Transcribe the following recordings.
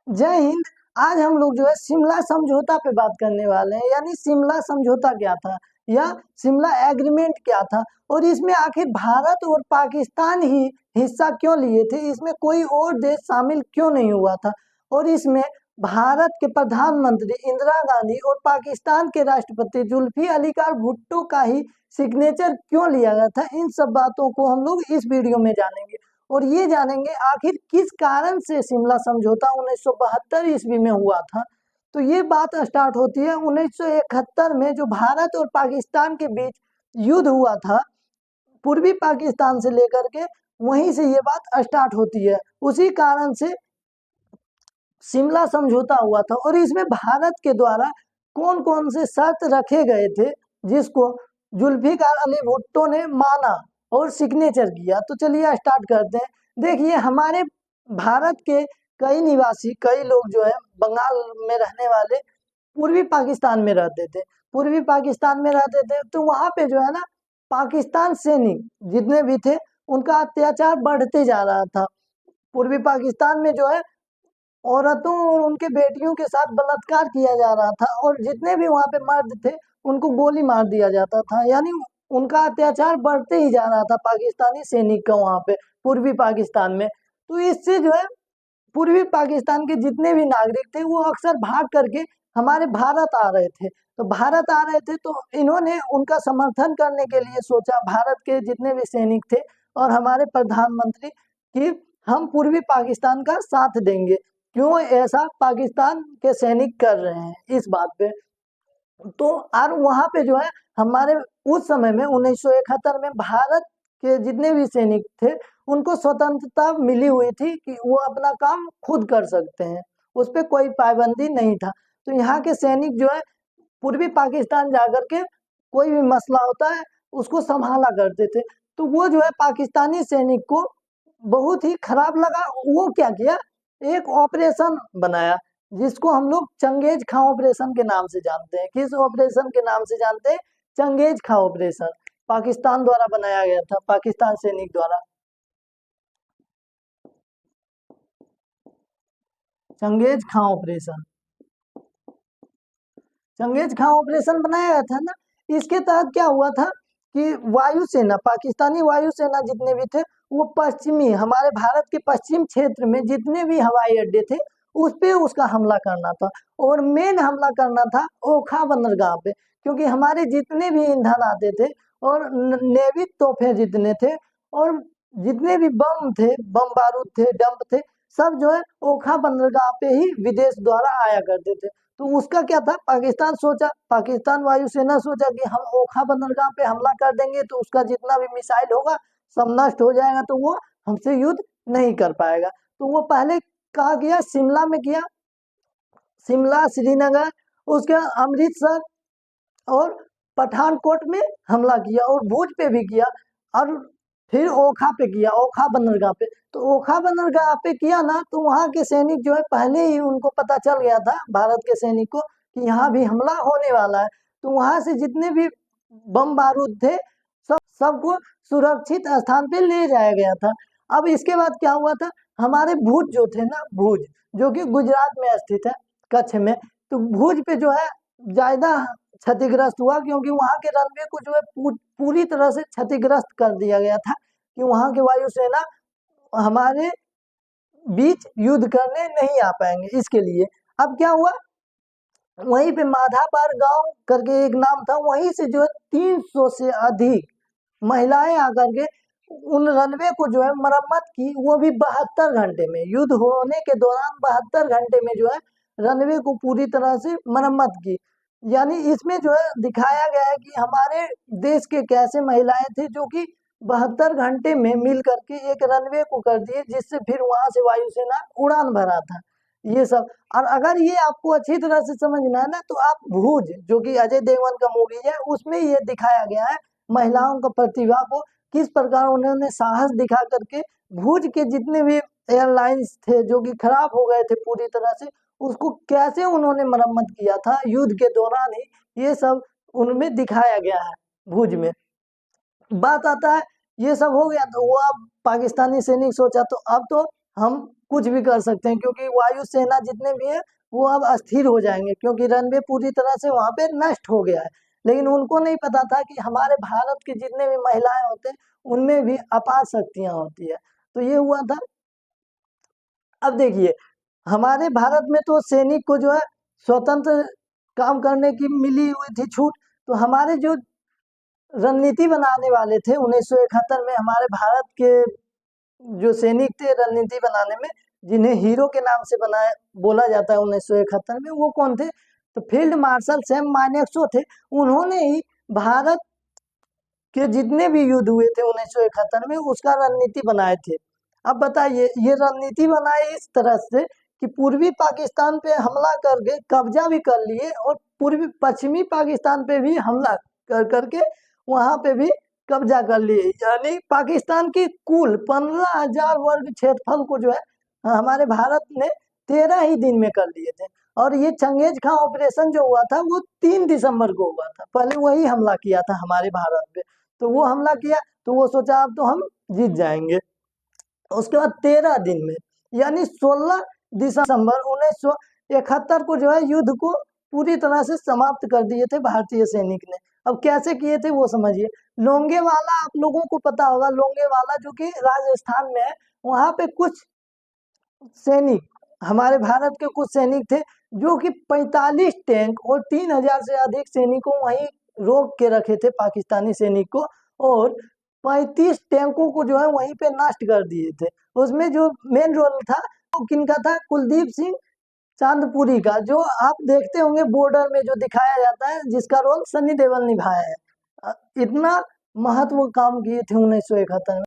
जय हिंद। आज हम लोग जो है शिमला समझौता पे बात करने वाले हैं, यानी शिमला समझौता क्या था या शिमला एग्रीमेंट क्या था, और इसमें आखिर भारत और पाकिस्तान ही हिस्सा क्यों लिए थे, इसमें कोई और देश शामिल क्यों नहीं हुआ था, और इसमें भारत के प्रधानमंत्री इंदिरा गांधी और पाकिस्तान के राष्ट्रपति जुल्फिकार अली भुट्टो का ही सिग्नेचर क्यों लिया गया था। इन सब बातों को हम लोग इस वीडियो में जानेंगे, और ये जानेंगे आखिर किस कारण से शिमला समझौता 1972 ईस्वी में हुआ था। तो ये बात स्टार्ट होती है 1971 में, जो भारत और पाकिस्तान के बीच युद्ध हुआ था पूर्वी पाकिस्तान से लेकर के, वहीं से ये बात स्टार्ट होती है। उसी कारण से शिमला समझौता हुआ था, और इसमें भारत के द्वारा कौन कौन से शर्त रखे गए थे जिसको जुल्फिकार अली भुट्टो ने माना और सिग्नेचर किया। तो चलिए स्टार्ट करते हैं। देखिए, हमारे भारत के कई निवासी, कई लोग जो है बंगाल में रहने वाले पूर्वी पाकिस्तान में रहते थे। पूर्वी पाकिस्तान में रहते थे तो वहां पे जो है ना, पाकिस्तान सैनिक जितने भी थे उनका अत्याचार बढ़ते जा रहा था। पूर्वी पाकिस्तान में जो है औरतों और उनके बेटियों के साथ बलात्कार किया जा रहा था, और जितने भी वहां पे मर्द थे उनको गोली मार दिया जाता था। यानी उनका अत्याचार बढ़ते ही जा रहा था पाकिस्तानी सैनिक का वहां पे पूर्वी पाकिस्तान में। तो इससे जो है पूर्वी पाकिस्तान के जितने भी नागरिक थे वो अक्सर भाग करके हमारे भारत आ रहे थे। तो भारत आ रहे थे तो इन्होंने उनका समर्थन करने के लिए सोचा, भारत के जितने भी सैनिक थे और हमारे प्रधानमंत्री, कि हम पूर्वी पाकिस्तान का साथ देंगे। क्यों ऐसा पाकिस्तान के सैनिक कर रहे हैं इस बात पे। तो और वहां पे जो है हमारे उस समय में 1971 में भारत के जितने भी सैनिक थे उनको स्वतंत्रता मिली हुई थी कि वो अपना काम खुद कर सकते हैं, उस पर कोई पाबंदी नहीं था। तो यहाँ के सैनिक जो है पूर्वी पाकिस्तान जाकर के कोई भी मसला होता है उसको संभाला करते थे। तो वो जो है पाकिस्तानी सैनिक को बहुत ही खराब लगा। वो क्या किया, एक ऑपरेशन बनाया जिसको हम लोग चंगेज खां ऑपरेशन के नाम से जानते हैं। किस ऑपरेशन के नाम से जानते हैं? चंगेज खां ऑपरेशन। पाकिस्तान द्वारा बनाया गया था, पाकिस्तान सैनिक द्वारा चंगेज खां ऑपरेशन। चंगेज खां ऑपरेशन बनाया गया था ना। इसके तहत क्या हुआ था कि वायुसेना, पाकिस्तानी वायुसेना जितने भी थे वो पश्चिमी, हमारे भारत के पश्चिम क्षेत्र में जितने भी हवाई अड्डे थे उस पे उसका हमला करना था, और मेन हमला करना था ओखा बंदरगाह पे। क्योंकि हमारे जितने भी ईंधन आते थे और नेविक तोहफे जितने थे और जितने भी बम थे, बम बारूद थे, डंप थे, सब जो है ओखा बंदरगाह पे ही विदेश द्वारा आया करते थे। तो उसका क्या था, पाकिस्तान सोचा, पाकिस्तान वायुसेना सोचा कि हम ओखा बंदरगाह पे हमला कर देंगे तो उसका जितना भी मिसाइल होगा सब नष्ट हो जाएगा, तो वो हमसे युद्ध नहीं कर पाएगा। तो वो पहले कहा गया शिमला में किया, शिमला, श्रीनगर, उसके बाद अमृतसर और पठानकोट में हमला किया, और भूज पे भी किया, और फिर ओखा पे किया, ओखा बंदरगाह पे। तो ओखा बंदरगाह पे किया ना, तो वहां के सैनिक जो है पहले ही उनको पता चल गया था, भारत के सैनिक को, कि यहाँ भी हमला होने वाला है। तो वहां से जितने भी बम बारूद थे सबको सुरक्षित स्थान पे ले जाया गया था। अब इसके बाद क्या हुआ था, हमारे भुज जो थे ना, भुज जो कि गुजरात में स्थित है, कच्छ में। तो भुज पे जो है ज्यादा क्षतिग्रस्त हुआ, क्योंकि वहां के रनवे को जो है पूरी तरह से क्षतिग्रस्त कर दिया गया था, कि वहां के वायुसेना हमारे बीच युद्ध करने नहीं आ पाएंगे, इसके लिए। अब क्या हुआ, वहीं पे माधापार गांव करके एक नाम था, वहीं से जो है 300 से अधिक महिलाएं आकर के उन रनवे को जो है मरम्मत की, वो भी 72 घंटे में, युद्ध होने के दौरान 72 घंटे में जो है रनवे को पूरी तरह से मरम्मत की। यानी इसमें जो है दिखाया गया है कि हमारे देश के कैसे महिलाएं थे जो कि 72 घंटे में मिल करके एक रनवे को कर दिए, जिससे फिर वहां से वायुसेना उड़ान भरा था, ये सब। और अगर ये आपको अच्छी तरह से समझना है ना, तो आप भूज, जो कि अजय देवगन का मूवी है, उसमें ये दिखाया गया है महिलाओं का प्रतिभा को, किस प्रकार उन्होंने साहस दिखा करके भूज के जितने भी एयरलाइंस थे जो कि खराब हो गए थे पूरी तरह से, उसको कैसे उन्होंने मरम्मत किया था युद्ध के दौरान ही, ये सब उनमें दिखाया गया है भुज में। बात आता है, ये सब हो गया तो वो अब पाकिस्तानी सैनिक सोचा तो अब तो हम कुछ भी कर सकते हैं, क्योंकि वायुसेना जितने भी हैं वो अब अस्थिर हो जाएंगे, क्योंकि रनवे पूरी तरह से वहां पे नष्ट हो गया है। लेकिन उनको नहीं पता था कि हमारे भारत के जितने भी महिलाएं होते हैं उनमें भी अपार शक्तियां होती है। तो ये हुआ था। अब देखिए, हमारे भारत में तो सैनिक को जो है स्वतंत्र काम करने की मिली हुई थी छूट। तो हमारे जो रणनीति बनाने वाले थे 1971 में, हमारे भारत के जो सैनिक थे रणनीति बनाने में, जिन्हें हीरो के नाम से बनाया बोला जाता है 1971 में, वो कौन थे? तो फील्ड मार्शल सैम मानेक्शो थे। उन्होंने ही भारत के जितने भी युद्ध हुए थे 1971 में उसका रणनीति बनाए थे। अब बताइए, ये रणनीति बनाए इस तरह से कि पूर्वी पाकिस्तान पे हमला करके कब्जा भी कर लिए, और पूर्वी पश्चिमी पाकिस्तान पे भी हमला कर करके वहां पे भी कब्जा कर लिए। यानी पाकिस्तान की कुल 15,000 वर्ग क्षेत्रफल को जो है हमारे भारत ने 13 ही दिन में कर लिए थे। और ये चंगेज खां ऑपरेशन जो हुआ था वो 3 दिसंबर को हुआ था। पहले वही हमला किया था हमारे भारत पे, तो वो हमला किया तो वो सोचा अब तो हम जीत जाएंगे। उसके बाद 13 दिन में यानी 16 दिसंबर 1971 को जो है युद्ध को पूरी तरह से समाप्त कर दिए थे भारतीय सैनिक ने। अब कैसे किए थे वो समझिए। लोंगेवाला, आप लोगों को पता होगा, लोंगेवाला जो कि राजस्थान में है, वहां पे कुछ सैनिक, हमारे भारत के कुछ सैनिक थे जो कि 45 टैंक और 3,000 से अधिक सैनिकों वहीं रोक के रखे थे पाकिस्तानी सैनिक को, और 35 टैंकों को जो है वहीं पे नष्ट कर दिए थे। उसमें जो मेन रोल था वो किनका था? कुलदीप सिंह चांदपुरी का, जो आप देखते होंगे बॉर्डर में जो दिखाया जाता है, जिसका रोल सनी देओल निभाया है। इतना महत्व काम किए थे 1971 में।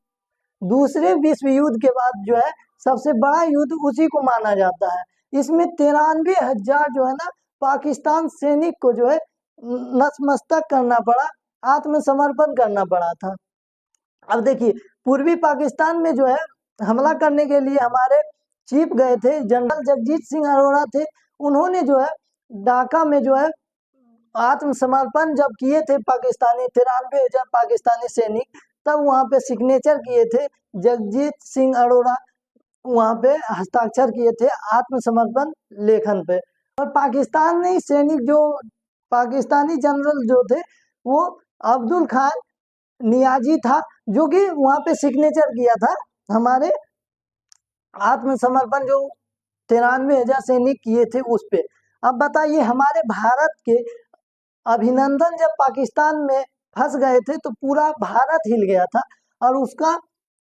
दूसरे विश्व युद्ध के बाद जो है सबसे बड़ा युद्ध उसी को माना जाता है। इसमें 93,000 जो है ना पाकिस्तान सैनिक को जो है नतमस्तक करना पड़ा, आत्मसमर्पण करना पड़ा था। अब देखिए, पूर्वी पाकिस्तान में जो है हमला करने के लिए हमारे चीफ गए थे, जनरल जगजीत सिंह अरोड़ा थे। उन्होंने जो है ढाका में जो है आत्मसमर्पण जब किए थे पाकिस्तानी 93,000 पाकिस्तानी सैनिक, तब वहां पे सिग्नेचर किए थे जगजीत सिंह अरोड़ा, वहां पे हस्ताक्षर किए थे आत्मसमर्पण लेखन पे। और पाकिस्तानी सैनिक जो पाकिस्तानी जनरल जो थे वो अब्दुल खान नियाजी था, जो कि वहां पे सिग्नेचर किया था हमारे आत्मसमर्पण जो 93,000 सैनिक किए थे उस पे। अब बताइए, हमारे भारत के अभिनंदन जब पाकिस्तान में फंस गए थे तो पूरा भारत हिल गया था, और उसका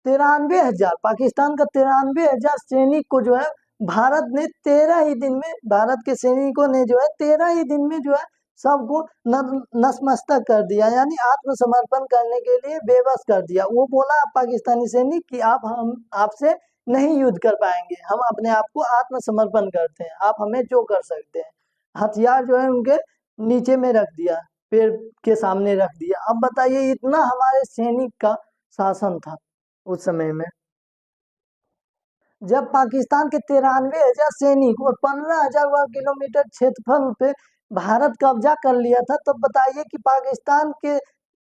93,000 पाकिस्तान का 93,000 सैनिक को जो है भारत ने 13 ही दिन में, भारत के सैनिकों ने जो है 13 ही दिन में जो है सबको नतमस्तक कर दिया, यानी आत्मसमर्पण करने के लिए बेबस कर दिया। वो बोला पाकिस्तानी सैनिक कि आप हम आपसे नहीं युद्ध कर पाएंगे, हम अपने आप को आत्मसमर्पण करते हैं, आप हमें जो कर सकते हैं। हथियार जो है उनके नीचे में रख दिया, पेड़ के सामने रख दिया। अब बताइए, इतना हमारे सैनिक का शासन था उस समय में। जब पाकिस्तान के 93,000 सैनिक और 15,000 वर्ग किलोमीटर क्षेत्रफल पे भारत कब्जा कर लिया था, तब बताइए कि पाकिस्तान के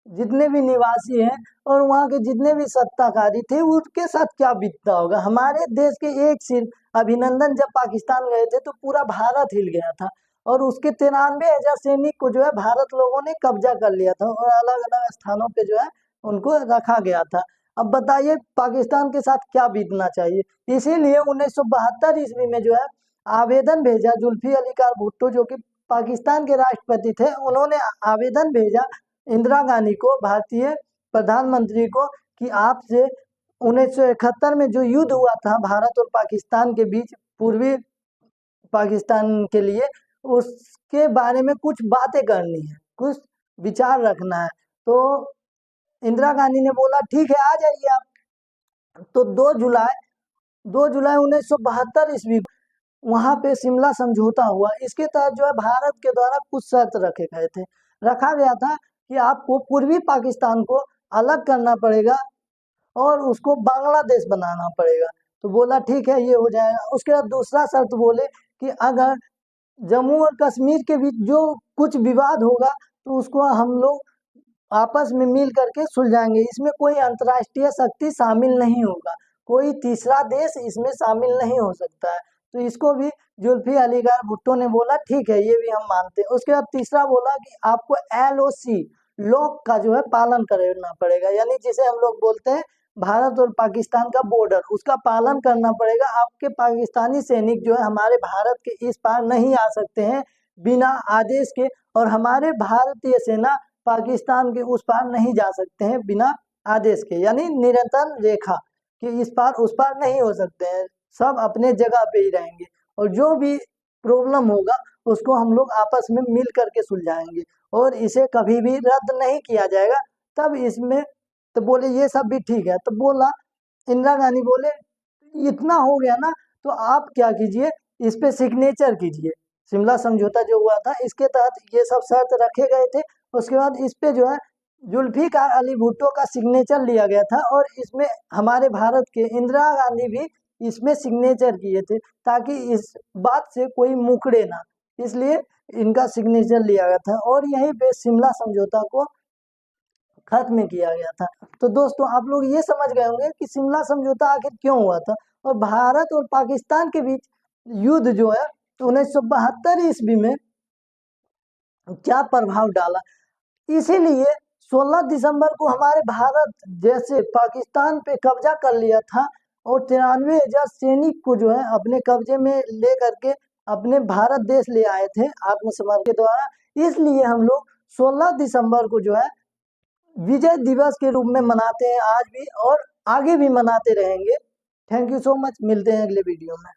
जितने भी निवासी हैं और वहाँ के जितने भी सत्ताधारी थे उनके साथ क्या बीतता होगा। हमारे देश के एक सिर्फ अभिनंदन जब पाकिस्तान गए थे तो पूरा भारत हिल गया था, और उसके 93,000 सैनिक को जो है भारत लोगों ने कब्जा कर लिया था, और अलग अलग स्थानों पे जो है उनको रखा गया था। अब बताइए पाकिस्तान के साथ क्या बीतना चाहिए। इसीलिए 1972 ईस्वी में जो है आवेदन भेजा जुल्फी अली खान भुट्टो, जो कि पाकिस्तान के राष्ट्रपति थे, उन्होंने आवेदन भेजा इंदिरा गांधी को, भारतीय प्रधानमंत्री को, कि आपसे 1971 में जो युद्ध हुआ था भारत और पाकिस्तान के बीच पूर्वी पाकिस्तान के लिए, उसके बारे में कुछ बातें करनी है, कुछ विचार रखना है। तो इंदिरा गांधी ने बोला ठीक है, आ जाइए आप। तो 2 जुलाई 1972 ईस्वी वहां पे शिमला समझौता हुआ। इसके तहत जो है भारत के द्वारा कुछ शर्त रखे गए थे, रखा गया था कि आपको पूर्वी पाकिस्तान को अलग करना पड़ेगा और उसको बांग्लादेश बनाना पड़ेगा। तो बोला ठीक है, ये हो जाएगा। उसके बाद दूसरा शर्त बोले कि अगर जम्मू और कश्मीर के बीच जो कुछ विवाद होगा तो उसको हम लोग आपस में मिल करके सुलझाएंगे, इसमें कोई अंतर्राष्ट्रीय शक्ति शामिल नहीं होगा। कोई तीसरा देश इसमें शामिल नहीं हो सकता है। तो इसको भी जुल्फी अलीगार भुट्टो ने बोला ठीक है, ये भी हम मानते हैं। उसके बाद तीसरा बोला कि आपको LOC लॉक का जो है पालन करना पड़ेगा, यानी जिसे हम लोग बोलते हैं भारत और पाकिस्तान का बॉर्डर, उसका पालन करना पड़ेगा। आपके पाकिस्तानी सैनिक जो है हमारे भारत के इस पार नहीं आ सकते हैं बिना आदेश के, और हमारे भारतीय सेना पाकिस्तान के उस पार नहीं जा सकते हैं बिना आदेश के, यानी निरंतर रेखा कि इस पार उस पार नहीं हो सकते हैं, सब अपने जगह पे ही रहेंगे। और जो भी प्रॉब्लम होगा उसको हम लोग आपस में मिल करके सुलझाएंगे, और इसे कभी भी रद्द नहीं किया जाएगा। तब इसमें तो बोले ये सब भी ठीक है। तो बोला इंदिरा गांधी बोले इतना हो गया ना, तो आप क्या कीजिए, इस पे सिग्नेचर कीजिए। शिमला समझौता जो हुआ था इसके तहत ये सब शर्त रखे गए थे। उसके बाद इस पे जो है जुल्फिकार अली भुट्टो का सिग्नेचर लिया गया था, और इसमें हमारे भारत के इंदिरा गांधी भी इसमें सिग्नेचर किए थे, ताकि इस बात से कोई मुकरे ना, इसलिए इनका सिग्नेचर लिया गया था, और यहीं पे शिमला समझौता को खत्म किया गया था। तो दोस्तों आप लोग ये समझ गए होंगे कि शिमला समझौता आखिर क्यों हुआ था, और भारत और पाकिस्तान के बीच युद्ध जो है 1972 ईस्वी में क्या प्रभाव डाला। इसीलिए 16 दिसंबर को हमारे भारत जैसे पाकिस्तान पे कब्जा कर लिया था, और 93,000 सैनिक को जो है अपने कब्जे में ले करके अपने भारत देश ले आए थे आत्मसमर्पण के द्वारा। इसलिए हम लोग 16 दिसंबर को जो है विजय दिवस के रूप में मनाते हैं आज भी, और आगे भी मनाते रहेंगे। थैंक यू सो मच, मिलते हैं अगले वीडियो में।